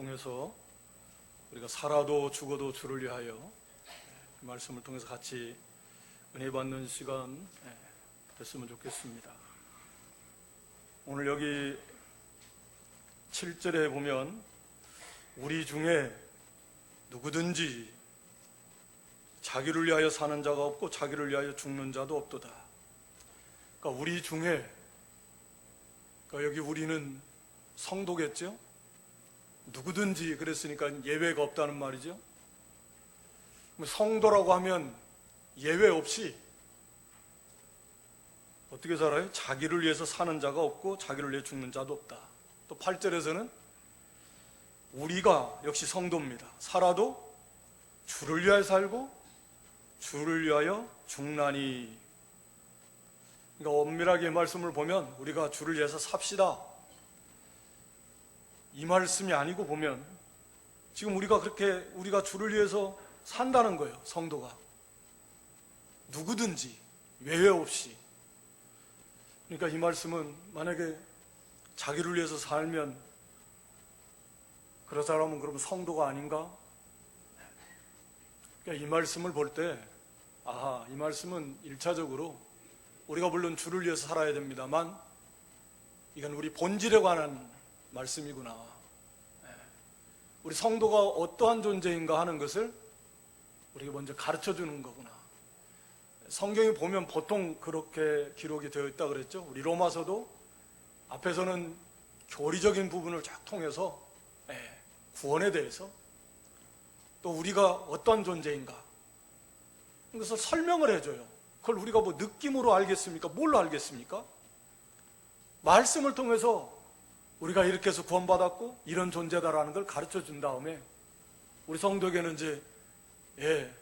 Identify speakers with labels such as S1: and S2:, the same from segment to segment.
S1: 통해서 우리가 살아도 죽어도 주를 위하여 그 말씀을 통해서 같이 은혜 받는 시간 됐으면 좋겠습니다. 오늘 여기 7절에 보면 우리 중에 누구든지 자기를 위하여 사는 자가 없고 자기를 위하여 죽는 자도 없도다. 그러니까 우리 중에, 그러니까 여기 우리는 성도겠죠? 누구든지 그랬으니까 예외가 없다는 말이죠. 성도라고 하면 예외 없이 어떻게 살아요? 자기를 위해서 사는 자가 없고 자기를 위해 죽는 자도 없다. 또 8절에서는 우리가 역시 성도입니다. 살아도 주를 위하여 살고 주를 위하여 죽나니. 그러니까 엄밀하게 이 말씀을 보면 우리가 주를 위해서 삽시다, 이 말씀이 아니고 보면 지금 우리가 주를 위해서 산다는 거예요. 성도가 누구든지 외회 없이. 그러니까 이 말씀은 만약에 자기를 위해서 살면 그런 사람은 그러면 성도가 아닌가? 그러니까 이 말씀을 볼 때 이 말씀은 1차적으로 우리가 물론 주를 위해서 살아야 됩니다만 이건 우리 본질에 관한 말씀이구나. 우리 성도가 어떠한 존재인가 하는 것을 우리가 먼저 가르쳐 주는 거구나. 성경에 보면 보통 그렇게 기록이 되어 있다 그랬죠. 우리 로마서도 앞에서는 교리적인 부분을 쫙 통해서 구원에 대해서 또 우리가 어떤 존재인가 그것을 설명을 해줘요. 그걸 우리가 뭐 느낌으로 알겠습니까? 뭘로 알겠습니까? 말씀을 통해서 우리가 이렇게 해서 구원받았고 이런 존재다라는 걸 가르쳐 준 다음에 우리 성도에게는 이제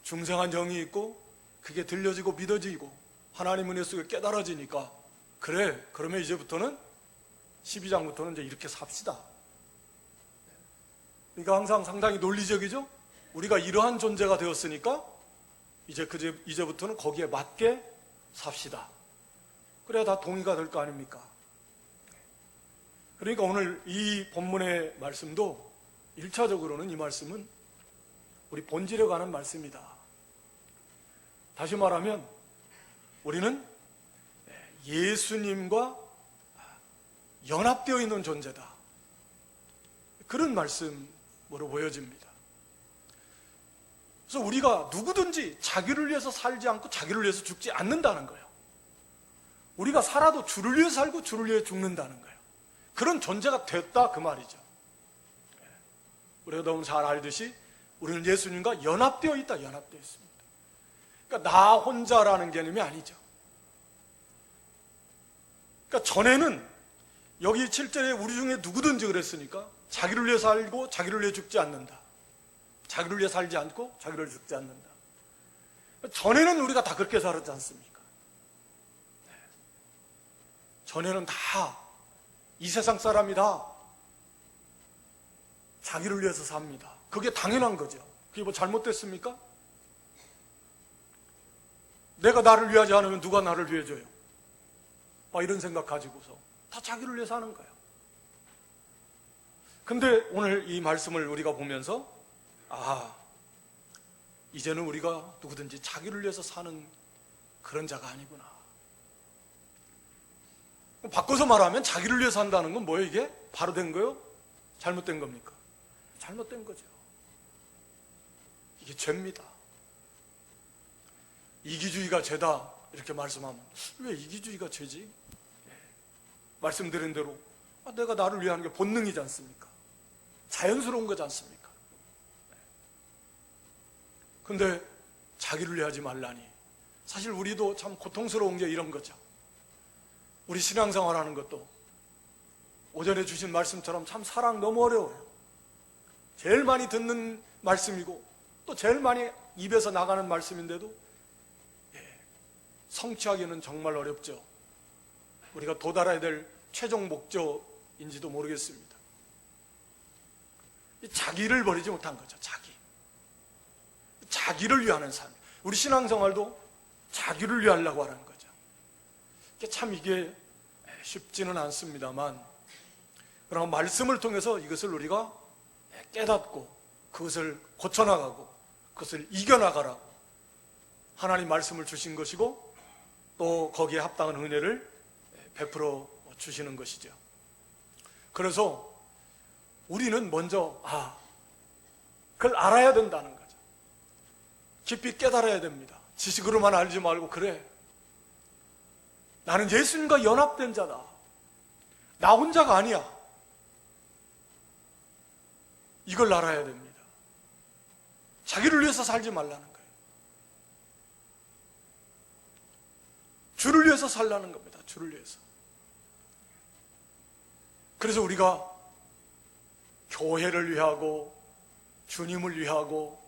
S1: 중생한 정이 있고 그게 들려지고 믿어지고 하나님 은혜 속에 깨달아지니까 그래, 그러면 이제부터는 12장부터는 이제 이렇게 삽시다. 그러니까 항상 상당히 논리적이죠. 우리가 이러한 존재가 되었으니까 이제부터는 거기에 맞게 삽시다. 그래야 다 동의가 될 거 아닙니까? 그러니까 오늘 이 본문의 말씀도 1차적으로는 이 말씀은 우리 본질에 관한 말씀이다. 다시 말하면 우리는 예수님과 연합되어 있는 존재다. 그런 말씀으로 보여집니다. 그래서 우리가 누구든지 자기를 위해서 살지 않고 자기를 위해서 죽지 않는다는 거예요. 우리가 살아도 주를 위해 살고 주를 위해 죽는다는 거예요. 그런 존재가 됐다 그 말이죠. 우리가 너무 잘 알듯이 우리는 예수님과 연합되어 있다, 연합되어 있습니다. 그러니까 나 혼자라는 개념이 아니죠. 그러니까 전에는 여기 7절에 우리 중에 누구든지 그랬으니까 자기를 위해 살고 자기를 위해 죽지 않는다. 자기를 위해 살지 않고 자기를 위해 죽지 않는다. 전에는 우리가 다 그렇게 살았지 않습니까? 전에는 다 이 세상 사람이 다 자기를 위해서 삽니다. 그게 당연한 거죠. 그게 뭐 잘못됐습니까? 내가 나를 위하지 않으면 누가 나를 위해줘요? 이런 생각 가지고서 다 자기를 위해 사는 거예요. 근데 오늘 이 말씀을 우리가 보면서 이제는 우리가 누구든지 자기를 위해서 사는 그런 자가 아니구나. 바꿔서 말하면 자기를 위해 산다는 건 뭐예요? 이게 바로 된 거요? 잘못된 겁니까? 잘못된 거죠. 이게 죄입니다. 이기주의가 죄다 이렇게 말씀하면 왜 이기주의가 죄지? 말씀드린 대로 내가 나를 위하는 게 본능이지 않습니까? 자연스러운 거지 않습니까? 근데 자기를 위하지 말라니. 사실 우리도 참 고통스러운 게 이런 거죠. 우리 신앙생활 하는 것도 오전에 주신 말씀처럼 참 사랑 너무 어려워요. 제일 많이 듣는 말씀이고 또 제일 많이 입에서 나가는 말씀인데도 성취하기는 정말 어렵죠. 우리가 도달해야 될 최종 목적인지도 모르겠습니다. 자기를 버리지 못한 거죠. 자기를 위하는 삶. 우리 신앙생활도 자기를 위하려고 하는 거죠. 참 이게 쉽지는 않습니다만 그러나 말씀을 통해서 이것을 우리가 깨닫고 그것을 고쳐나가고 그것을 이겨나가라고 하나님 말씀을 주신 것이고 또 거기에 합당한 은혜를 베풀어 주시는 것이죠. 그래서 우리는 먼저 그걸 알아야 된다는 거죠. 깊이 깨달아야 됩니다. 지식으로만 알지 말고 그래, 나는 예수님과 연합된 자다. 나 혼자가 아니야. 이걸 알아야 됩니다. 자기를 위해서 살지 말라는 거예요. 주를 위해서 살라는 겁니다. 주를 위해서. 그래서 우리가 교회를 위하고 주님을 위하고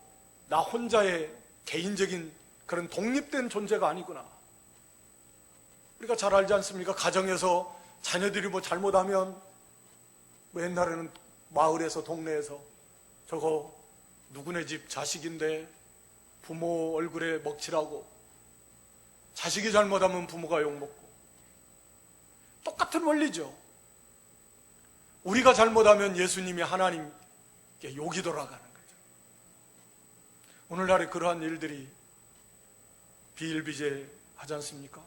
S1: 나 혼자의 개인적인 그런 독립된 존재가 아니구나. 우리가 잘 알지 않습니까? 가정에서 자녀들이 뭐 잘못하면 옛날에는 마을에서 동네에서 저거 누구네 집 자식인데 부모 얼굴에 먹칠하고, 자식이 잘못하면 부모가 욕먹고, 똑같은 원리죠. 우리가 잘못하면 예수님이 하나님께 욕이 돌아가는 거죠. 오늘날에 그러한 일들이 비일비재하지 않습니까?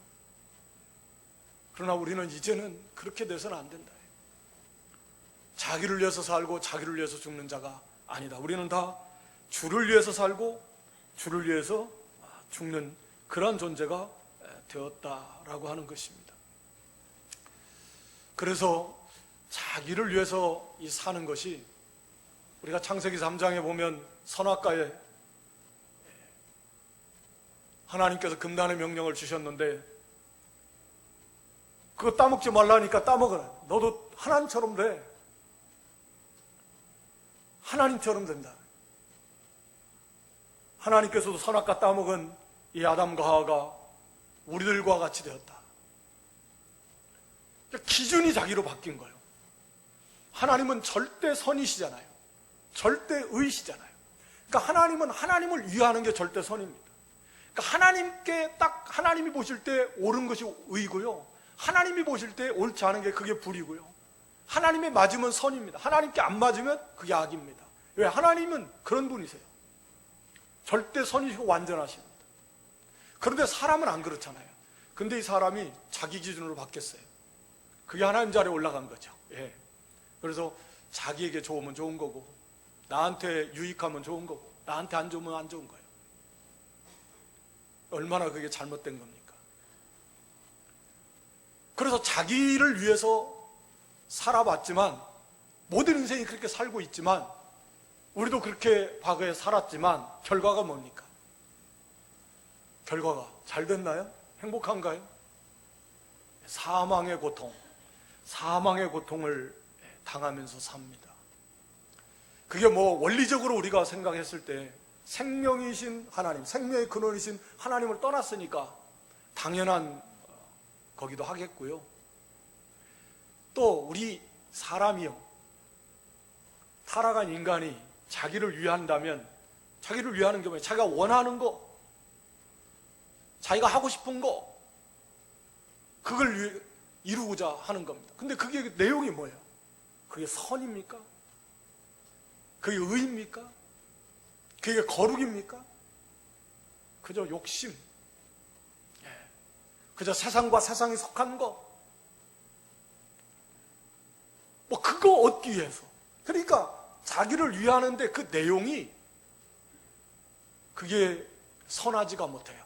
S1: 그러나 우리는 이제는 그렇게 돼서는 안 된다. 자기를 위해서 살고 자기를 위해서 죽는 자가 아니다. 우리는 다 주를 위해서 살고 주를 위해서 죽는 그런 존재가 되었다라고 하는 것입니다. 그래서 자기를 위해서 이 사는 것이, 우리가 창세기 3장에 보면 선악과에 하나님께서 금단의 명령을 주셨는데 그거 따먹지 말라니까 따먹어라. 너도 하나님처럼 돼. 하나님처럼 된다. 하나님께서도 선악과 따먹은 이 아담과 하와가 우리들과 같이 되었다. 기준이 자기로 바뀐 거예요. 하나님은 절대 선이시잖아요. 절대 의시잖아요. 그러니까 하나님은 하나님을 위하는 게 절대 선입니다. 그러니까 하나님께 딱 하나님이 보실 때 옳은 것이 의고요, 하나님이 보실 때 옳지 않은 게 그게 불이고요, 하나님에 맞으면 선입니다. 하나님께 안 맞으면 그게 악입니다. 왜? 하나님은 그런 분이세요. 절대 선이시고 완전하십니다. 그런데 사람은 안 그렇잖아요. 근데 이 사람이 자기 기준으로 바뀌었어요. 그게 하나님 자리에 올라간 거죠. 예. 그래서 자기에게 좋으면 좋은 거고, 나한테 유익하면 좋은 거고, 나한테 안 좋으면 안 좋은 거예요. 얼마나 그게 잘못된 겁니까? 그래서 자기를 위해서 살아봤지만, 모든 인생이 그렇게 살고 있지만, 우리도 그렇게 과거에 살았지만 결과가 뭡니까? 결과가 잘 됐나요? 행복한가요? 사망의 고통, 사망의 고통을 당하면서 삽니다. 그게 뭐 원리적으로 우리가 생각했을 때 생명이신 하나님, 생명의 근원이신 하나님을 떠났으니까 당연한 거기도 하겠고요. 또 우리 사람이요, 타락한 인간이 자기를 위한다면, 자기를 위하는 게 뭐예요? 자기가 원하는 거, 자기가 하고 싶은 거, 그걸 이루고자 하는 겁니다. 근데 그게 내용이 뭐예요? 그게 선입니까? 그게 의입니까? 그게 거룩입니까? 그저 욕심, 그저 세상과 세상에 속한 거, 뭐 그거 얻기 위해서. 그러니까 자기를 위하는데 그 내용이 그게 선하지가 못해요.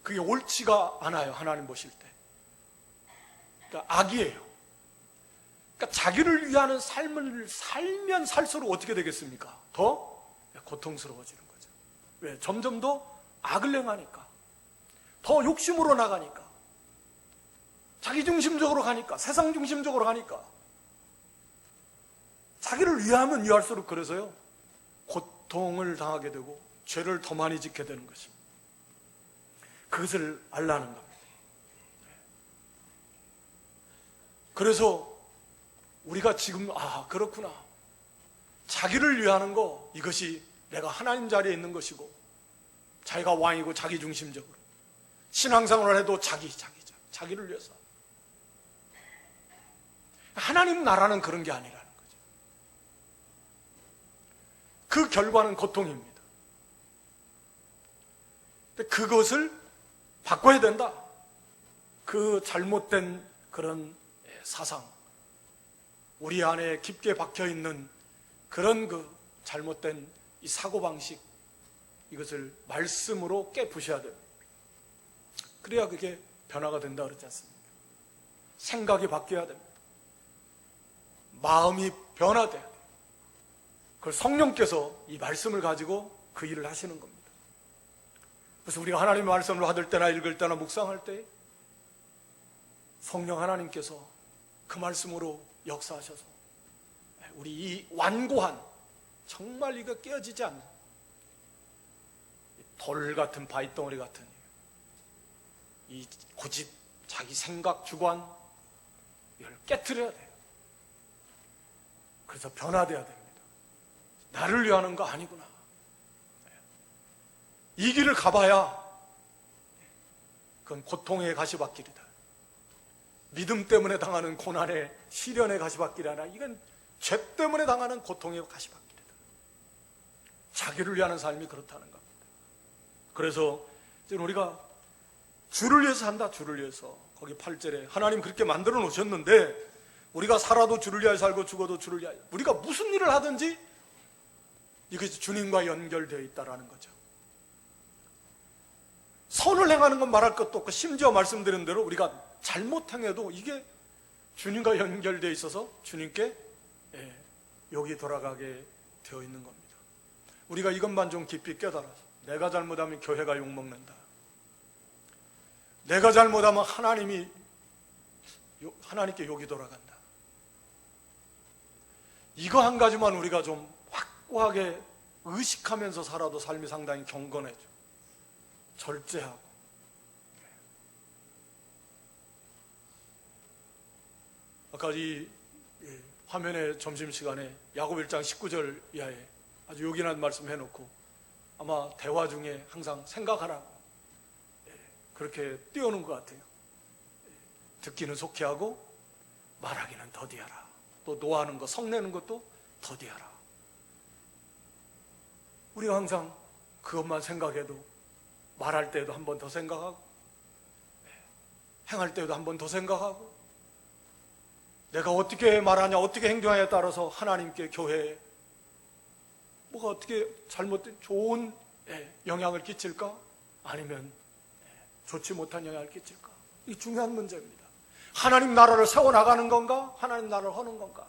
S1: 그게 옳지가 않아요. 하나님 보실 때. 그러니까 악이에요. 그러니까 자기를 위하는 삶을 살면 살수록 어떻게 되겠습니까? 더 고통스러워지는 거죠. 왜? 점점 더 악을 행하니까, 더 욕심으로 나가니까, 자기 중심적으로 가니까, 세상 중심적으로 가니까. 자기를 위하면 위할수록 그래서요, 고통을 당하게 되고 죄를 더 많이 짓게 되는 것입니다. 그것을 알라는 겁니다. 그래서 우리가 지금 그렇구나, 자기를 위하는 거, 이것이 내가 하나님 자리에 있는 것이고, 자기가 왕이고 자기 중심적으로 신앙생활을 해도 자기를 위해서. 하나님 나라는 그런 게 아니라는 거죠. 그 결과는 고통입니다. 근데 그것을 바꿔야 된다. 그 잘못된 그런 사상, 우리 안에 깊게 박혀있는 그런 그 잘못된 이 사고방식, 이것을 말씀으로 깨부셔야 됩니다. 그래야 그게 변화가 된다 그러지 않습니까? 생각이 바뀌어야 됩니다. 마음이 변화돼야 돼요. 그걸 성령께서 이 말씀을 가지고 그 일을 하시는 겁니다. 그래서 우리가 하나님의 말씀을 받을 때나 읽을 때나 묵상할 때 성령 하나님께서 그 말씀으로 역사하셔서 우리 이 완고한, 정말 이거 깨어지지 않는 돌 같은 바위덩어리 같은 이 고집, 자기 생각, 주관, 이걸 깨트려야 돼요. 그래서 변화돼야 됩니다. 나를 위하는 거 아니구나. 이 길을 가봐야 그건 고통의 가시밭길이다. 믿음 때문에 당하는 고난의 시련의 가시밭길이 아니라 이건 죄 때문에 당하는 고통의 가시밭길이다. 자기를 위하는 삶이 그렇다는 겁니다. 그래서 지금 우리가 주를 위해서 산다. 주를 위해서. 거기 8절에 하나님 그렇게 만들어 놓으셨는데 우리가 살아도 주를 위하여 살고 죽어도 주를 위하여, 우리가 무슨 일을 하든지 이것이 주님과 연결되어 있다는 거죠. 선을 행하는 건 말할 것도 없고, 심지어 말씀드린 대로 우리가 잘못 행해도 이게 주님과 연결되어 있어서 주님께 여기 돌아가게 되어 있는 겁니다. 우리가 이것만 좀 깊이 깨달아서, 내가 잘못하면 교회가 욕먹는다, 내가 잘못하면 하나님께 욕이 돌아간다, 이거 한 가지만 우리가 좀 확고하게 의식하면서 살아도 삶이 상당히 경건해져. 절제하고. 아까 이 화면에 점심시간에 야고보 1장 19절 이하에 아주 요긴한 말씀 해놓고 아마 대화 중에 항상 생각하라고 그렇게 띄우는 것 같아요. 듣기는 속히 하고 말하기는 더디하라. 또 노하는 거, 성내는 것도 더디하라. 우리가 항상 그것만 생각해도 말할 때에도 한 번 더 생각하고 행할 때에도 한 번 더 생각하고, 내가 어떻게 말하냐, 어떻게 행동하냐에 따라서 하나님께, 교회에 뭐가 어떻게 잘못된 좋은 영향을 끼칠까, 아니면 좋지 못한 영향을 끼칠까, 이 중요한 문제입니다. 하나님 나라를 세워나가는 건가, 하나님 나라를 하는 건가,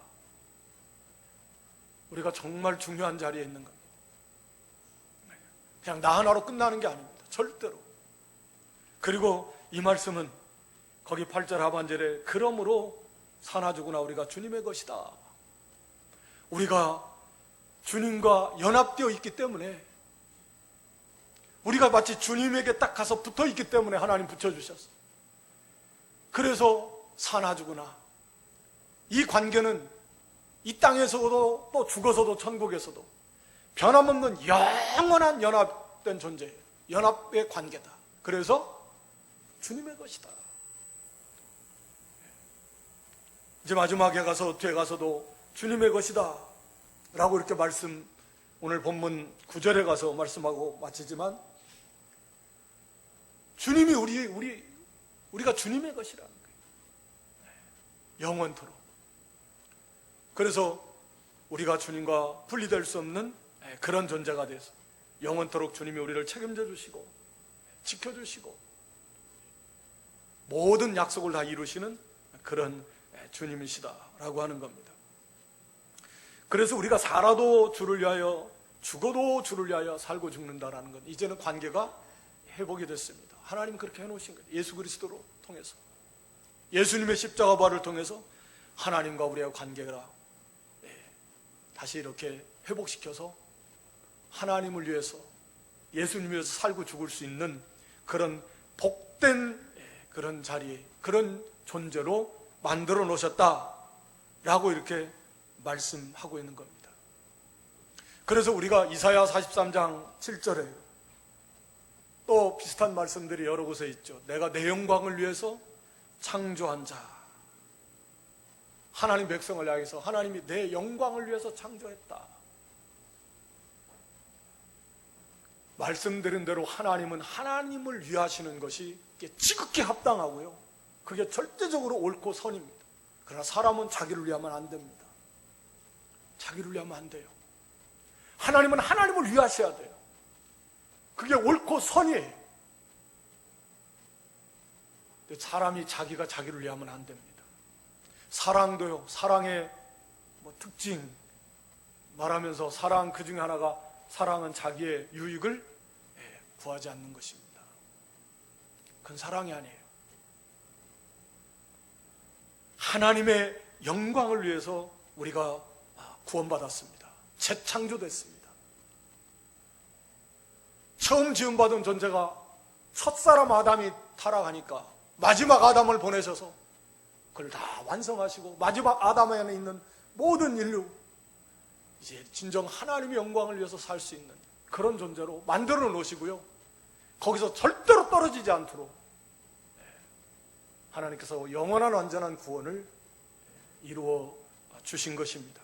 S1: 우리가 정말 중요한 자리에 있는 겁니다. 그냥 나 하나로 끝나는 게 아닙니다. 절대로. 그리고 이 말씀은 거기 8절 하반절에 그러므로 사나 죽으나 우리가 주님의 것이다. 우리가 주님과 연합되어 있기 때문에, 우리가 마치 주님에게 딱 가서 붙어 있기 때문에 하나님 붙여주셨어요. 그래서 사나 죽으나, 이 관계는 이 땅에서도 또 죽어서도 천국에서도 변함없는 영원한 연합된 존재예요. 연합의 관계다. 그래서 주님의 것이다. 이제 마지막에 가서, 뒤에 가서도 주님의 것이다 라고 이렇게 말씀, 오늘 본문 9절에 가서 말씀하고 마치지만, 주님이 우리가 주님의 것이라는 거예요. 영원토록. 그래서 우리가 주님과 분리될 수 없는 그런 존재가 돼서 영원토록 주님이 우리를 책임져 주시고 지켜주시고 모든 약속을 다 이루시는 그런 주님이시다라고 하는 겁니다. 그래서 우리가 살아도 주를 위하여, 죽어도 주를 위하여 살고 죽는다라는 건 이제는 관계가 회복이 됐습니다. 하나님 그렇게 해놓으신 거예요. 예수 그리스도로 통해서, 예수님의 십자가 부활을 통해서 하나님과 우리의 관계가 다시 이렇게 회복시켜서 하나님을 위해서, 예수님을 위해서 살고 죽을 수 있는 그런 복된 그런 자리, 그런 존재로 만들어 놓으셨다라고 이렇게 말씀하고 있는 겁니다. 그래서 우리가 이사야 43장 7절에 또 비슷한 말씀들이 여러 곳에 있죠. 내가 내 영광을 위해서 창조한 자, 하나님 백성을 향해서 하나님이 내 영광을 위해서 창조했다. 말씀드린 대로 하나님은 하나님을 위하시는 것이 지극히 합당하고요, 그게 절대적으로 옳고 선입니다. 그러나 사람은 자기를 위하면 안 됩니다. 자기를 위하면 안 돼요. 하나님은 하나님을 위하셔야 돼요. 그게 옳고 선이에요. 근데 사람이 자기가 자기를 위하면 안 됩니다. 사랑도요, 사랑의 특징 말하면서 사랑 그 중에 하나가 사랑은 자기의 유익을 구하지 않는 것입니다. 그건 사랑이 아니에요. 하나님의 영광을 위해서 우리가 구원받았습니다. 재창조됐습니다. 처음 지음받은 존재가 첫사람 아담이 타락하니까 마지막 아담을 보내셔서 그걸 다 완성하시고 마지막 아담 안에 있는 모든 인류, 이제 진정 하나님의 영광을 위해서 살 수 있는 그런 존재로 만들어 놓으시고요, 거기서 절대로 떨어지지 않도록 하나님께서 영원한 완전한 구원을 이루어 주신 것입니다.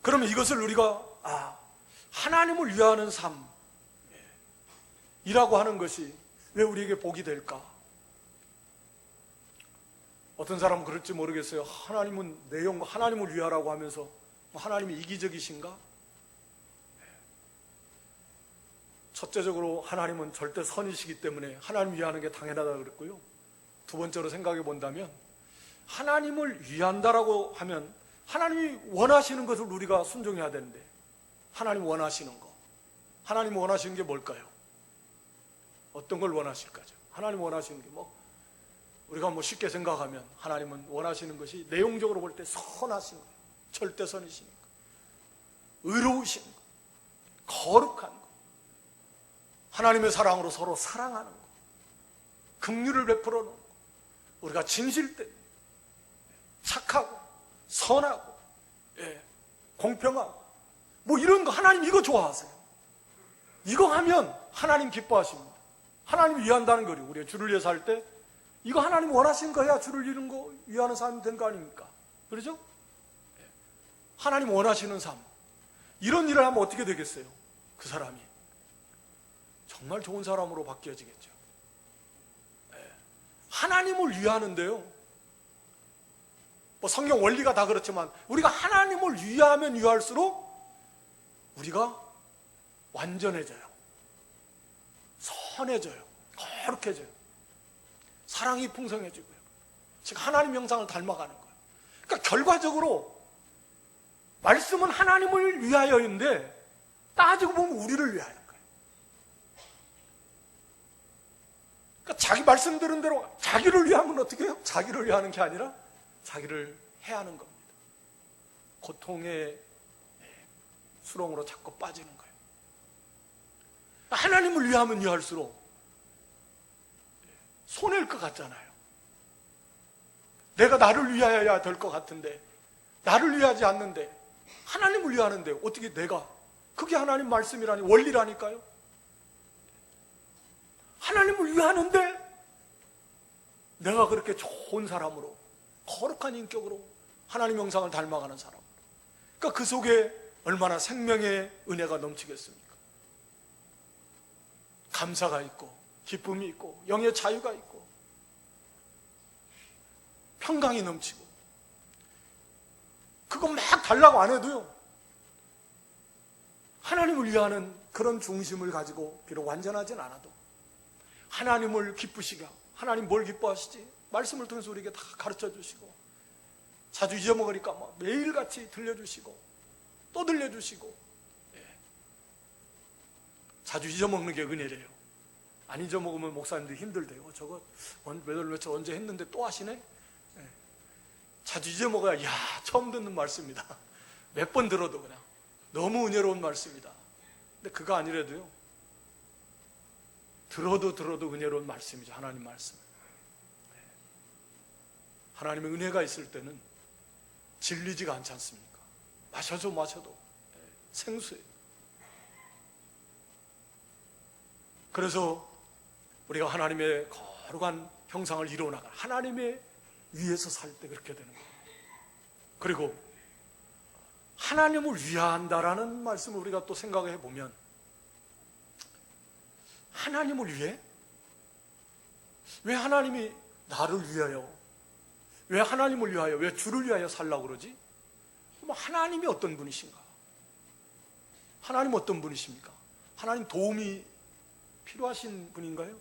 S1: 그러면 이것을 우리가 하나님을 위하는 삶이라고 하는 것이 왜 우리에게 복이 될까? 어떤 사람은 그럴지 모르겠어요. 하나님은 내 영광, 하나님을 위하라고 하면서 하나님이 이기적이신가? 첫째적으로 하나님은 절대 선이시기 때문에 하나님 위하는 게 당연하다고 그랬고요, 두 번째로 생각해 본다면 하나님을 위한다라고 하면 하나님이 원하시는 것을 우리가 순종해야 되는데, 하나님 원하시는 거, 하나님 원하시는 게 뭘까요? 어떤 걸 원하실까요? 하나님 원하시는 게 우리가 쉽게 생각하면 하나님은 원하시는 것이 내용적으로 볼 때 선하신 거예요. 절대선이신 거, 의로우신 거, 거룩한 거, 하나님의 사랑으로 서로 사랑하는 거, 긍휼을 베풀어 놓은 거, 우리가 진실된, 착하고 선하고 공평하고 이런 거, 하나님 이거 좋아하세요. 이거 하면 하나님 기뻐하십니다. 하나님 위한다는 거예요. 우리가 주를 위해서 할 때 이거 하나님 원하신 거 해야 주를 위하는 삶이 된 거 아닙니까? 그렇죠? 하나님 원하시는 삶, 이런 일을 하면 어떻게 되겠어요? 그 사람이 정말 좋은 사람으로 바뀌어지겠죠. 하나님을 위하는데요, 성경 원리가 다 그렇지만 우리가 하나님을 위하면 위할수록 우리가 완전해져요, 선해져요, 거룩해져요, 사랑이 풍성해지고요, 즉 하나님 형상을 닮아가는 거예요. 그러니까 결과적으로 말씀은 하나님을 위하여인데 따지고 보면 우리를 위하여. 그러니까 자기 말씀 들은 대로 자기를 위하면 어떻게 해요? 자기를 위하는 게 아니라 자기를 해하는 겁니다. 고통의 수렁으로 자꾸 빠지는 거예요. 하나님을 위하면 위할수록 손해일 것 같잖아요. 내가 나를 위하여야 될 것 같은데 나를 위하지 않는데 하나님을 위하는데 어떻게 내가, 그게 하나님 말씀이라니, 원리라니까요. 하나님을 위하는데 내가 그렇게 좋은 사람으로, 거룩한 인격으로 하나님 형상을 닮아가는 사람, 그러니까 그 속에 얼마나 생명의 은혜가 넘치겠습니까? 감사가 있고 기쁨이 있고 영의 자유가 있고 평강이 넘치고, 그거 막 달라고 안 해도요, 하나님을 위하는 그런 중심을 가지고 비록 완전하진 않아도 하나님을 기쁘시게 하고, 하나님 뭘 기뻐하시지? 말씀을 통해서 우리에게 다 가르쳐 주시고, 자주 잊어먹으니까 매일같이 들려주시고 또 들려주시고, 자주 잊어먹는 게 은혜래요. 안 잊어먹으면 목사님들이 힘들대요. 저거 며칠 언제 했는데 또 하시네? 자주 잊어먹어야 처음 듣는 말씀이다. 몇 번 들어도 그냥 너무 은혜로운 말씀이다. 근데 그거 아니래도요, 들어도 은혜로운 말씀이죠. 하나님 말씀. 하나님의 은혜가 있을 때는 질리지가 않지 않습니까? 마셔도 생수예요. 그래서 우리가 하나님의 거룩한 형상을 이루어나가, 하나님의 위해서 살 때 그렇게 되는 거예요. 그리고 하나님을 위한다라는 말씀을 우리가 또 생각해 보면, 하나님을 위해? 왜 하나님이 나를 위하여, 왜 하나님을 위하여, 왜 주를 위하여 살라고 그러지? 하나님이 어떤 분이신가? 하나님 어떤 분이십니까? 하나님 도움이 필요하신 분인가요?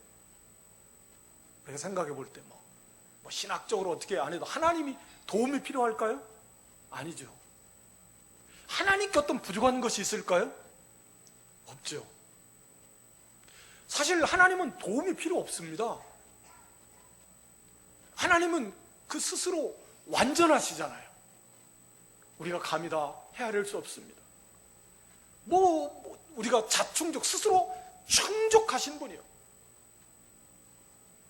S1: 내가 생각해 볼 때 뭐 신학적으로 어떻게 안 해도 하나님이 도움이 필요할까요? 아니죠. 하나님께 어떤 부족한 것이 있을까요? 없죠. 사실 하나님은 도움이 필요 없습니다. 하나님은 그 스스로 완전하시잖아요. 우리가 감히 다 헤아릴 수 없습니다. 우리가 자충족, 스스로 충족하신 분이요,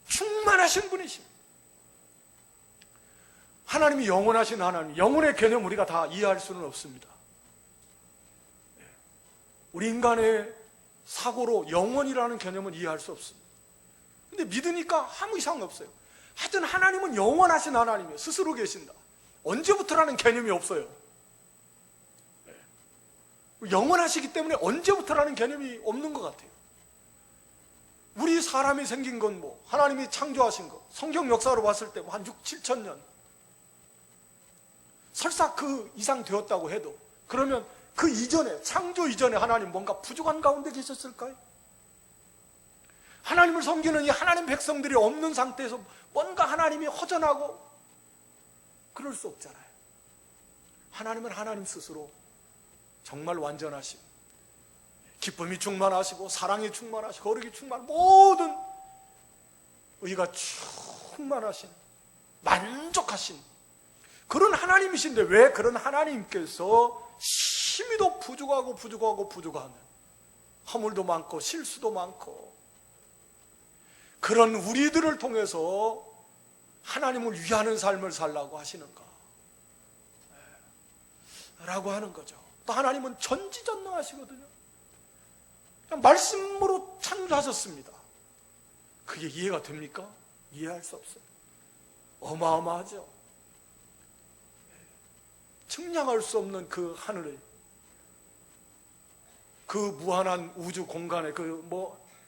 S1: 충만하신 분이십니다. 하나님이 영원하신 하나님, 영혼의 개념 우리가 다 이해할 수는 없습니다. 우리 인간의 사고로 영원이라는 개념은 이해할 수 없습니다. 근데 믿으니까 아무 이상 없어요. 하여튼 하나님은 영원하신 하나님이에요. 스스로 계신다. 언제부터라는 개념이 없어요. 영원하시기 때문에 언제부터라는 개념이 없는 것 같아요. 우리 사람이 생긴 건 하나님이 창조하신 것, 성경 역사로 봤을 때 한 6, 7천 년, 설사 그 이상 되었다고 해도, 그러면 그 이전에, 창조 이전에 하나님 뭔가 부족한 가운데 계셨을까요? 하나님을 섬기는 이 하나님 백성들이 없는 상태에서 뭔가 하나님이 허전하고 그럴 수 없잖아요. 하나님은 하나님 스스로 정말 완전하시고, 기쁨이 충만하시고, 사랑이 충만하시고, 거룩이 충만하시고, 모든 의가 충만하신, 만족하신 그런 하나님이신데, 왜 그런 하나님께서 심히도 부족하면 허물도 많고 실수도 많고 그런 우리들을 통해서 하나님을 위하는 삶을 살라고 하시는가 라고 하는 거죠. 또 하나님은 전지전능하시거든요. 그냥 말씀으로 창조하셨습니다. 그게 이해가 됩니까? 이해할 수 없어요. 어마어마하죠. 측량할 수 없는 그 하늘에, 그 무한한 우주 공간에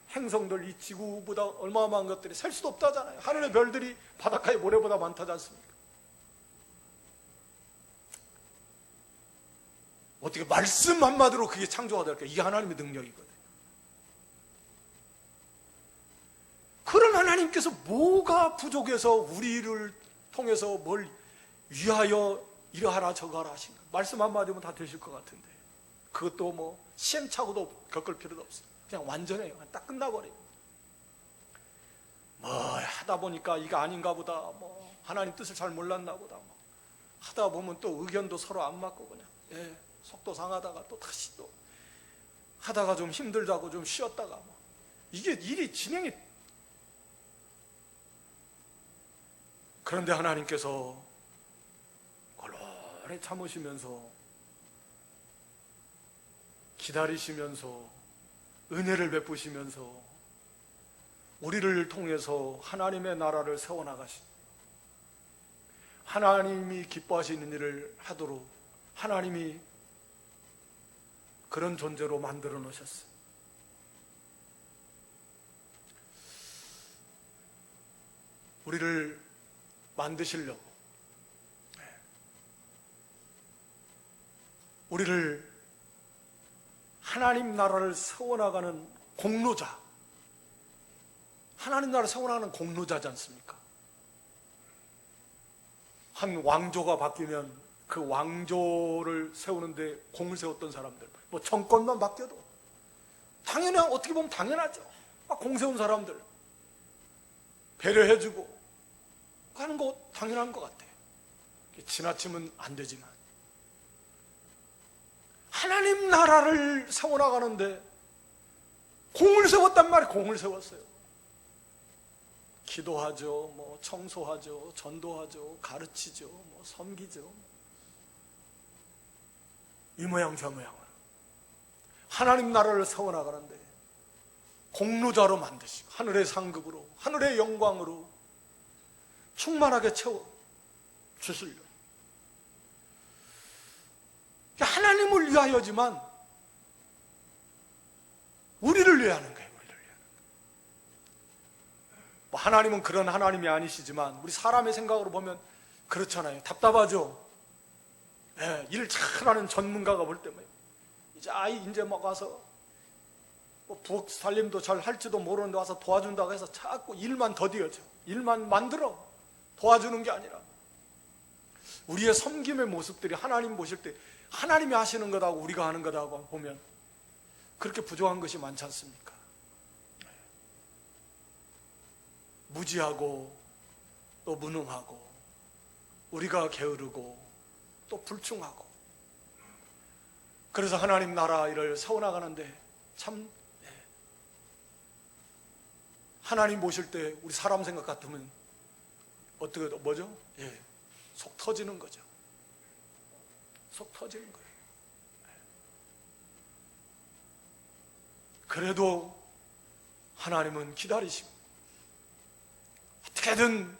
S1: 행성들, 이 지구보다 어마어마한 것들이 셀 수도 없다잖아요. 하늘의 별들이 바닷가의 모래보다 많다지 않습니까? 어떻게 말씀 한마디로 그게 창조가 될까? 이게 하나님의 능력이거든요. 그런 하나님께서 뭐가 부족해서 우리를 통해서 뭘 위하여 이러하라 저거하라 하신가? 말씀 한마디면 다 되실 것 같은데, 그것도 시행착오도 겪을 필요도 없어요. 그냥 완전해요. 딱 끝나버려요. 하다 보니까 이게 아닌가 보다, 하나님 뜻을 잘 몰랐나 보다, 하다 보면 또 의견도 서로 안 맞고 그냥 속도 상하다가 또 다시 또 하다가 좀 힘들다고 좀 쉬었다가 이게 일이 진행이. 그런데 하나님께서 오래 참으시면서, 기다리시면서, 은혜를 베푸시면서 우리를 통해서 하나님의 나라를 세워나가신, 하나님이 기뻐하시는 일을 하도록 하나님이 그런 존재로 만들어 놓으셨어요. 우리를 만드시려고, 우리를 하나님 나라를 세워나가는 공로자, 하나님 나라를 세워나가는 공로자지 않습니까? 한 왕조가 바뀌면 그 왕조를 세우는데 공을 세웠던 사람들, 정권만 바뀌어도 당연히, 어떻게 보면 당연하죠. 공 세운 사람들 배려해주고 하는 거 당연한 것 같아요. 지나치면 안 되지만, 하나님 나라를 세워나가는데 공을 세웠단 말이에요. 공을 세웠어요. 기도하죠, 청소하죠, 전도하죠, 가르치죠, 섬기죠, 이 모양 저 모양으로 하나님 나라를 세워나가는데 공로자로 만드시고, 하늘의 상급으로, 하늘의 영광으로 충만하게 채워 주시려고. 하나님을 위하여지만 우리를 위해 하는 거예요. 우리를 위해. 뭐 하나님은 그런 하나님이 아니시지만 우리 사람의 생각으로 보면 그렇잖아요. 답답하죠. 네, 일 잘하는 전문가가 볼 때면 이제 막 와서 뭐 부엌 살림도 잘 할지도 모르는데 와서 도와준다고 해서 자꾸 일만 더디어져. 일만 만들어. 도와주는 게 아니라 우리의 섬김의 모습들이 하나님 보실 때 하나님이 하시는 거다고 우리가 하는 거다고 보면 그렇게 부족한 것이 많지 않습니까? 무지하고 또 무능하고 우리가 게으르고 또 불충하고 그래서 하나님 나라 일을 세워나가는데 참 하나님 보실 때 우리 사람 생각 같으면 어떻게 뭐죠? 속 터지는 거죠. 속 터지는 거예요. 그래도 하나님은 기다리시고 어떻게든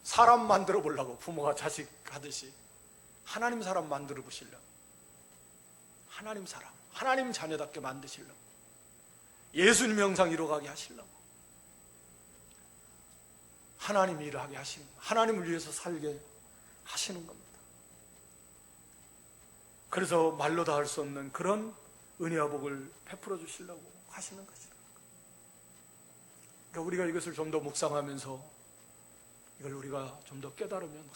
S1: 사람 만들어 보려고 부모가 자식 하듯이 하나님 사람 만들어 보시려고 하나님 사람, 하나님 자녀답게 만드시려고 예수님 형상 이루어가게 하시려고 하나님이 일하게 하시는 하나님을 위해서 살게 하시는 겁니다. 그래서 말로 다 할 수 없는 그런 은혜와 복을 베풀어 주시려고 하시는 것이다. 그러니까 우리가 이것을 좀 더 묵상하면서 이걸 우리가 좀 더 깨달으면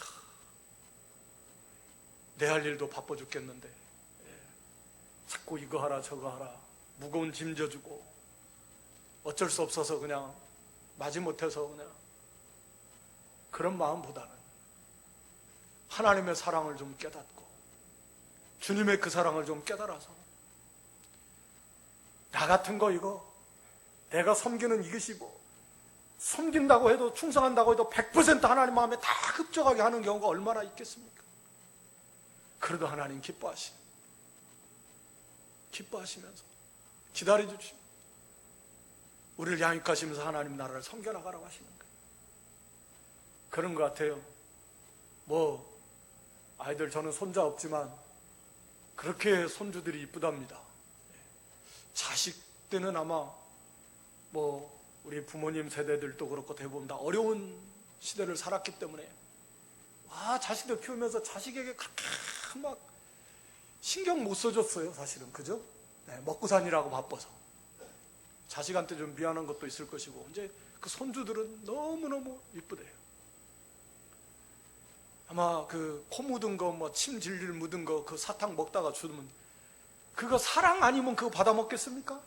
S1: 내 할 일도 바빠 죽겠는데 자꾸 이거 하라 저거 하라 무거운 짐 져주고 어쩔 수 없어서 그냥 마지못해서 그냥 그런 마음보다는 하나님의 사랑을 좀 깨닫고 주님의 그 사랑을 좀 깨달아서 나 같은 거 이거 내가 섬기는 이것이고 섬긴다고 해도 충성한다고 해도 100% 하나님 마음에 다 흡족하게 하는 경우가 얼마나 있겠습니까? 그래도 하나님 기뻐하시면서 기다려주시고 우리를 양육하시면서 하나님 나라를 섬겨나가라고 하시는 거예요. 그런 것 같아요. 뭐 아이들 저는 손자 없지만 그렇게 손주들이 이쁘답니다. 자식 때는 아마 뭐 우리 부모님 세대들도 그렇고 대부분 다 어려운 시대를 살았기 때문에 와 자식들 키우면서 자식에게 그렇게 막 신경 못 써줬어요. 사실은 그죠? 먹고 사니라고 바빠서 자식한테 좀 미안한 것도 있을 것이고 이제 그 손주들은 너무너무 이쁘대요. 아마 그 코 묻은 거, 뭐 침 질질 묻은 거, 그 사탕 먹다가 주면 그거 사랑 아니면 그거 받아 먹겠습니까?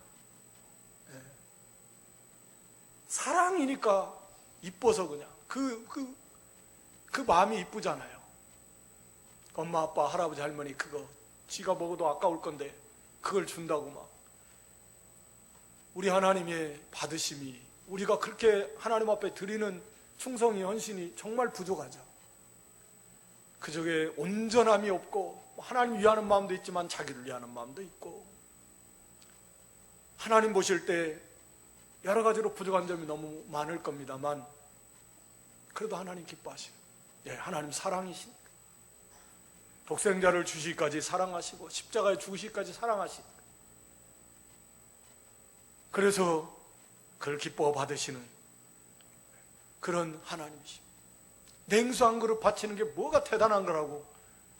S1: 사랑이니까 이뻐서 그냥 그 마음이 이쁘잖아요. 엄마, 아빠, 할아버지, 할머니 그거 지가 먹어도 아까울 건데 그걸 준다고 막 우리 하나님의 받으심이 우리가 그렇게 하나님 앞에 드리는 충성이 헌신이 정말 부족하죠. 그저게 온전함이 없고 하나님 위하는 마음도 있지만 자기를 위하는 마음도 있고 하나님 보실 때 여러 가지로 부족한 점이 너무 많을 겁니다만 그래도 하나님 기뻐하시고 하나님 사랑이시니까 독생자를 주시기까지 사랑하시고 십자가에 죽으시기까지 사랑하시니까 그래서 그걸 기뻐 받으시는 그런 하나님이십니다. 냉수 한 그릇 바치는 게 뭐가 대단한 거라고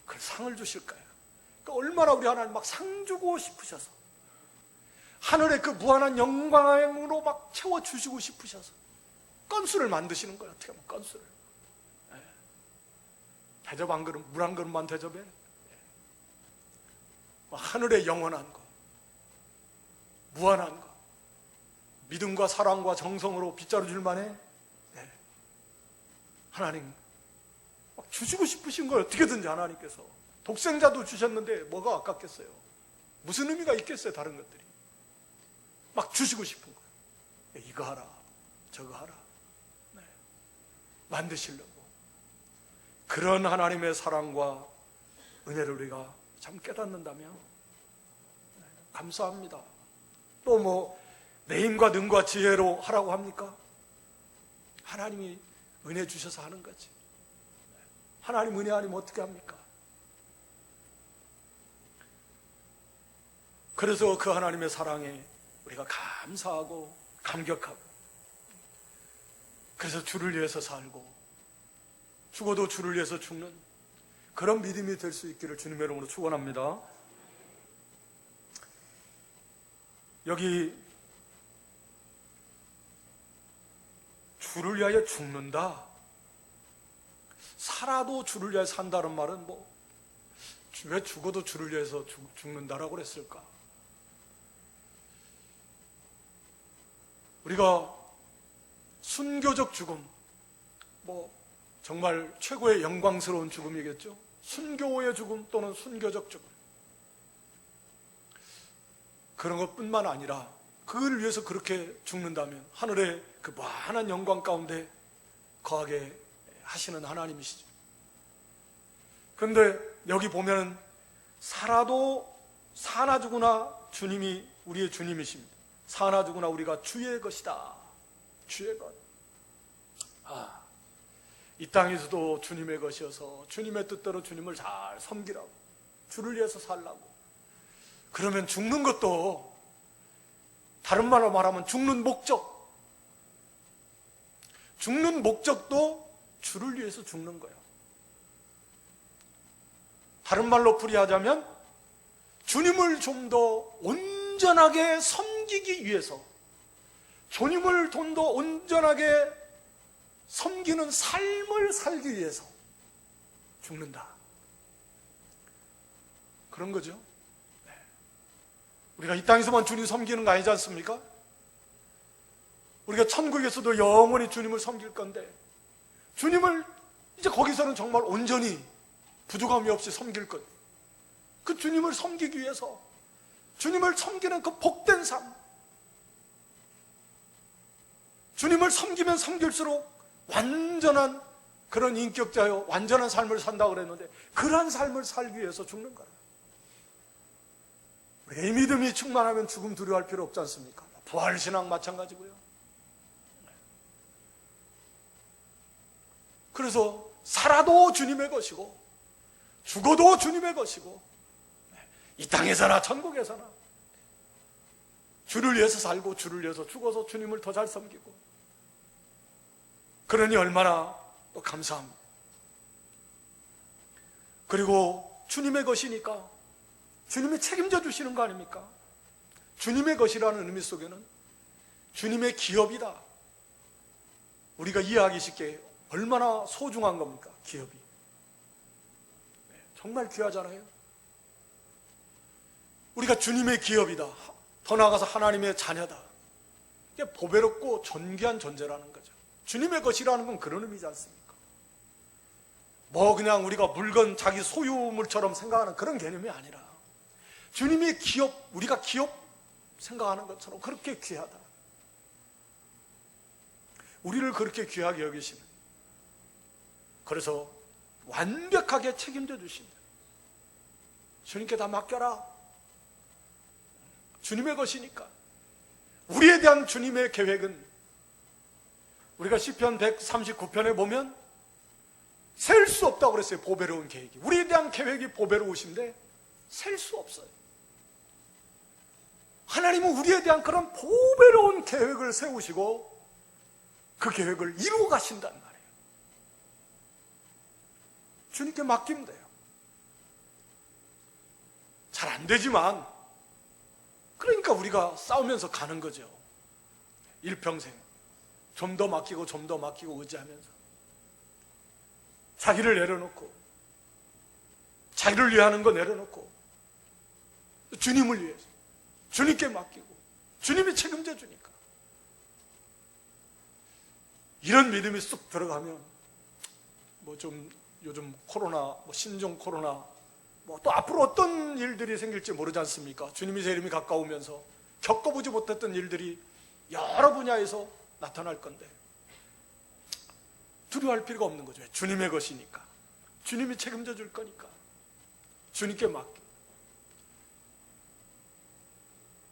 S1: 그 상을 주실까요? 그러니까 얼마나 우리 하나님 막 상 주고 싶으셔서 하늘의 그 무한한 영광으로 막 채워주시고 싶으셔서 건수를 만드시는 거예요. 어떻게 하면 건수를 대접 한 그릇, 물 한 그릇만 대접해 하늘의 영원한 거 무한한 거 믿음과 사랑과 정성으로 빗자루 줄만해 하나님 막 주시고 싶으신 거예요. 어떻게든지 하나님께서 독생자도 주셨는데 뭐가 아깝겠어요? 무슨 의미가 있겠어요? 다른 것들이 막 주시고 싶은 거예요. 이거 하라 저거 하라 만드시려고 그런 하나님의 사랑과 은혜를 우리가 참 깨닫는다면 감사합니다. 또 뭐 내 힘과 능과 지혜로 하라고 합니까? 하나님이 은혜 주셔서 하는 거지. 하나님 은혜 아니면 어떻게 합니까? 그래서 그 하나님의 사랑에 우리가 감사하고 감격하고, 그래서 주를 위해서 살고 죽어도 주를 위해서 죽는 그런 믿음이 될 수 있기를 주님의 이름으로 축원합니다. 여기 주를 위하여 죽는다, 살아도 주를 위하여 산다는 말은 왜 죽어도 주를 위해서 죽는다라고 그랬을까? 우리가 순교적 죽음, 정말 최고의 영광스러운 죽음이겠죠. 순교의 죽음 또는 순교적 죽음, 그런 것뿐만 아니라 그를 위해서 그렇게 죽는다면 하늘의 그 무한한 영광 가운데 거하게 하시는 하나님이시죠. 그런데 여기 보면 살아도 사나 죽으나 주님이 우리의 주님이십니다. 사나 죽으나 우리가 주의 것이다. 주의 것. 이 땅에서도 주님의 것이어서 주님의 뜻대로 주님을 잘 섬기라고, 주를 위해서 살라고. 그러면 죽는 것도, 다른 말로 말하면 죽는 목적도 주를 위해서 죽는 거예요. 다른 말로 풀이하자면 주님을 좀 더 온전하게 섬기기 위해서, 주님을 좀 더 온전하게 섬기는 삶을 살기 위해서 죽는다, 그런 거죠. 우리가 이 땅에서만 주님 섬기는 거 아니지 않습니까? 우리가 천국에서도 영원히 주님을 섬길 건데, 주님을 이제 거기서는 정말 온전히 부족함이 없이 섬길 것, 그 주님을 섬기기 위해서 주님을 섬기는 그 복된 삶, 주님을 섬기면 섬길수록 완전한 그런 인격자요, 완전한 삶을 산다고 그랬는데, 그러한 삶을 살기 위해서 죽는 거라. 우리가 이 믿음이 충만하면 죽음 두려워할 필요 없지 않습니까? 부활신앙 마찬가지고요. 그래서 살아도 주님의 것이고 죽어도 주님의 것이고, 이 땅에서나 천국에서나 주를 위해서 살고 주를 위해서 죽어서 주님을 더 잘 섬기고, 그러니 얼마나 또 감사합니다. 그리고 주님의 것이니까 주님이 책임져 주시는 거 아닙니까? 주님의 것이라는 의미 속에는 주님의 기업이다, 우리가 이해하기 쉽게 얼마나 소중한 겁니까? 기업이 정말 귀하잖아요. 우리가 주님의 기업이다, 더 나아가서 하나님의 자녀다, 이게 보배롭고 존귀한 존재라는 거죠. 주님의 것이라는 건 그런 의미지 않습니까? 그냥 우리가 물건, 자기 소유물처럼 생각하는 그런 개념이 아니라 주님의 기업, 우리가 기업 생각하는 것처럼 그렇게 귀하다, 우리를 그렇게 귀하게 여기시는, 그래서 완벽하게 책임져 주신다. 주님께 다 맡겨라. 주님의 것이니까. 우리에 대한 주님의 계획은, 우리가 시편 139편에 보면 셀 수 없다고 그랬어요. 보배로운 계획이, 우리에 대한 계획이 보배로우신데 셀 수 없어요. 하나님은 우리에 대한 그런 보배로운 계획을 세우시고 그 계획을 이루어 가신단 말이에요. 주님께 맡기면 돼요. 잘 안 되지만, 그러니까 우리가 싸우면서 가는 거죠. 일평생 좀 더 맡기고 좀 더 맡기고 의지하면서 자기를 내려놓고, 자기를 위하는 거 내려놓고 주님을 위해서 주님께 맡기고 주님이 책임져 주니까, 이런 믿음이 쑥 들어가면 좀 요즘 코로나, 신종 코로나, 또 앞으로 어떤 일들이 생길지 모르지 않습니까? 주님이 제 이름이 가까우면서 겪어보지 못했던 일들이 여러 분야에서 나타날 건데 두려워할 필요가 없는 거죠. 주님의 것이니까, 주님이 책임져 줄 거니까 주님께 맡기고,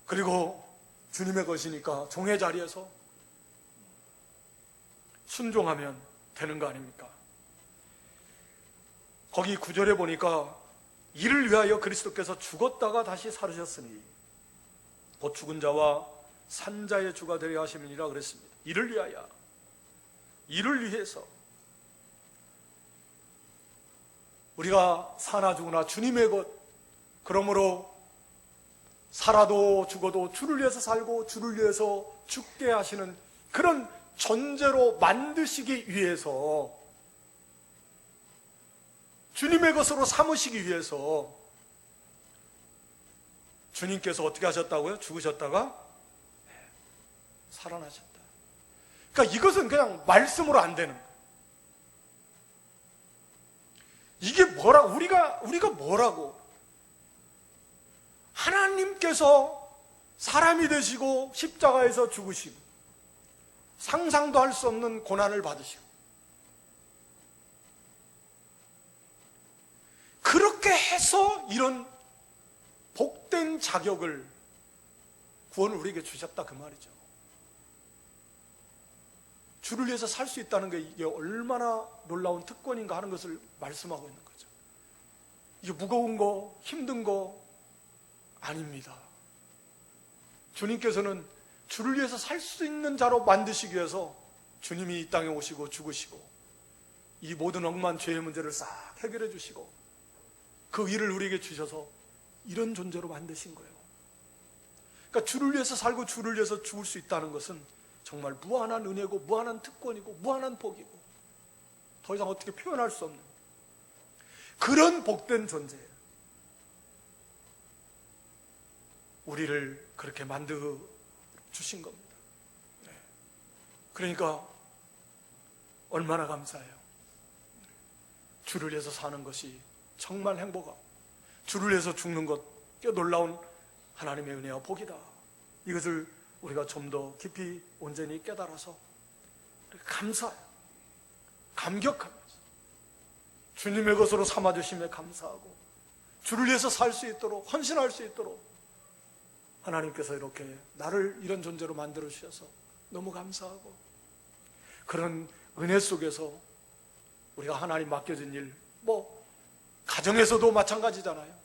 S1: 그리고 주님의 것이니까 종의 자리에서 순종하면 되는 거 아닙니까? 거기 9절에 보니까 이를 위하여 그리스도께서 죽었다가 다시 살으셨으니 곧 죽은 자와 산 자의 주가 되려 하심이니라 그랬습니다. 이를 위하여, 이를 위해서 우리가 사나 죽으나 주님의 것, 그러므로 살아도 죽어도 주를 위해서 살고 주를 위해서 죽게 하시는 그런 존재로 만드시기 위해서, 주님의 것으로 삼으시기 위해서 주님께서 어떻게 하셨다고요? 죽으셨다가 살아나셨다. 그러니까 이것은 그냥 말씀으로 안 되는 거예요. 이게 우리가 뭐라고? 하나님께서 사람이 되시고 십자가에서 죽으시고 상상도 할 수 없는 고난을 받으시고 그렇게 해서 이런 복된 자격을, 구원을 우리에게 주셨다 그 말이죠. 주를 위해서 살 수 있다는 게 이게 얼마나 놀라운 특권인가 하는 것을 말씀하고 있는 거죠. 이게 무거운 거, 힘든 거 아닙니다. 주님께서는 주를 위해서 살 수 있는 자로 만드시기 위해서 주님이 이 땅에 오시고 죽으시고 이 모든 억만 죄의 문제를 싹 해결해 주시고 그 일을 우리에게 주셔서 이런 존재로 만드신 거예요. 그러니까 주를 위해서 살고 주를 위해서 죽을 수 있다는 것은 정말 무한한 은혜고 무한한 특권이고 무한한 복이고 더 이상 어떻게 표현할 수 없는 그런 복된 존재예요. 우리를 그렇게 만들어 주신 겁니다. 네. 그러니까 얼마나 감사해요. 주를 위해서 사는 것이 정말 행복하고 주를 위해서 죽는 것 꽤 놀라운 하나님의 은혜와 복이다. 이것을 우리가 좀 더 깊이 온전히 깨달아서 감사해요. 감격하면서 주님의 것으로 삼아주심에 감사하고 주를 위해서 살 수 있도록, 헌신할 수 있도록 하나님께서 이렇게 나를 이런 존재로 만들어 주셔서 너무 감사하고, 그런 은혜 속에서 우리가 하나님 맡겨진 일, 가정에서도 마찬가지잖아요.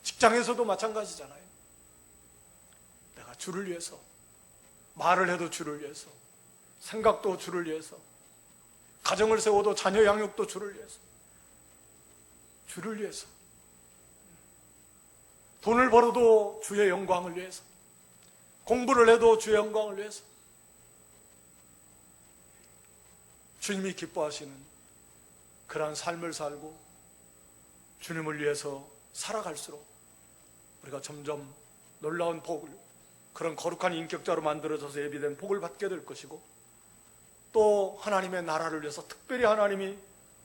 S1: 직장에서도 마찬가지잖아요. 내가 주를 위해서, 말을 해도 주를 위해서, 생각도 주를 위해서, 가정을 세워도 자녀 양육도 주를 위해서, 주를 위해서, 돈을 벌어도 주의 영광을 위해서, 공부를 해도 주의 영광을 위해서, 주님이 기뻐하시는 그러한 삶을 살고 주님을 위해서 살아갈수록 우리가 점점 놀라운 복을, 그런 거룩한 인격자로 만들어져서 예비된 복을 받게 될 것이고, 또 하나님의 나라를 위해서 특별히 하나님이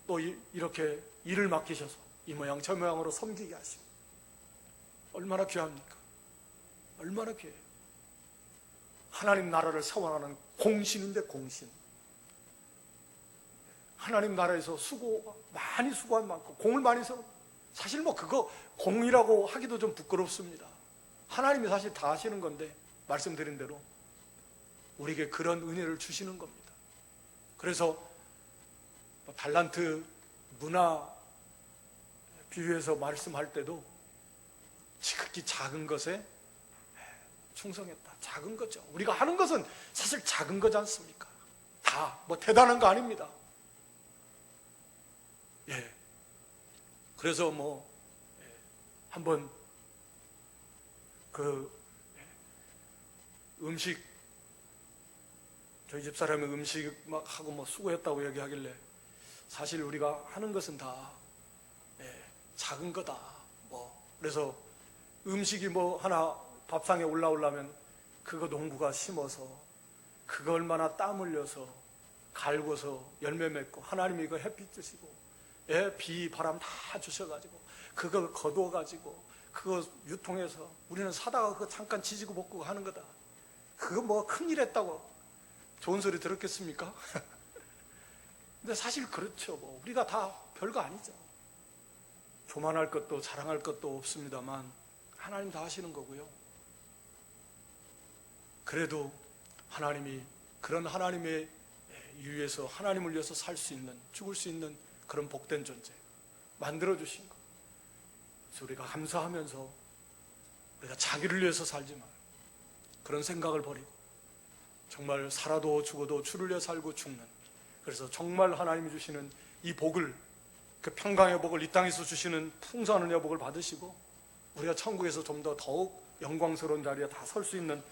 S1: 또 이렇게 일을 맡기셔서 이 모양 저 모양으로 섬기게 하시고, 얼마나 귀합니까? 얼마나 귀해요. 하나님 나라를 세워나가는 공신인데, 공신. 하나님 나라에서 많이 수고한 만큼 공을 많이 세워, 사실 그거 공이라고 하기도 좀 부끄럽습니다. 하나님이 사실 다 하시는 건데, 말씀드린 대로 우리에게 그런 은혜를 주시는 겁니다. 그래서 달란트 문화 비유해서 말씀할 때도 지극히 작은 것에 충성했다. 작은 거죠. 우리가 하는 것은 사실 작은 거지 않습니까? 다 대단한 거 아닙니다. 예. 그래서 한번 음식, 저희 집사람이 음식 막 하고 수고했다고 얘기하길래, 사실 우리가 하는 것은 다 작은 거다. 그래서 음식이 하나 밥상에 올라오려면 그거 농부가 심어서 그거 얼마나 땀 흘려서 갈궈서 열매 맺고, 하나님이 이거 햇빛 주시고 비 바람 다 주셔가지고 그거 거두어가지고 그거 유통해서 우리는 사다가 그거 잠깐 지지고 볶고 하는 거다. 그거 큰일 했다고 좋은 소리 들었겠습니까? 근데 사실 그렇죠. 우리가 다 별거 아니죠. 교만할 것도 자랑할 것도 없습니다만 하나님 다 하시는 거고요. 그래도 하나님이 그런 하나님의 위해서, 하나님을 위해서 살 수 있는, 죽을 수 있는 그런 복된 존재, 만들어주신 것. 그래서 우리가 감사하면서 우리가 자기를 위해서 살지만 그런 생각을 버리고 정말 살아도 죽어도 주를 위해 살고 죽는, 그래서 정말 하나님이 주시는 이 복을, 그 평강의 복을, 이 땅에서 주시는 풍성한 은혜의 복을 받으시고 우리가 천국에서 좀 더 더욱 영광스러운 자리에 다 설 수 있는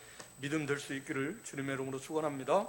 S1: 믿음 될 수 있기를 주님의 이름으로 축원합니다.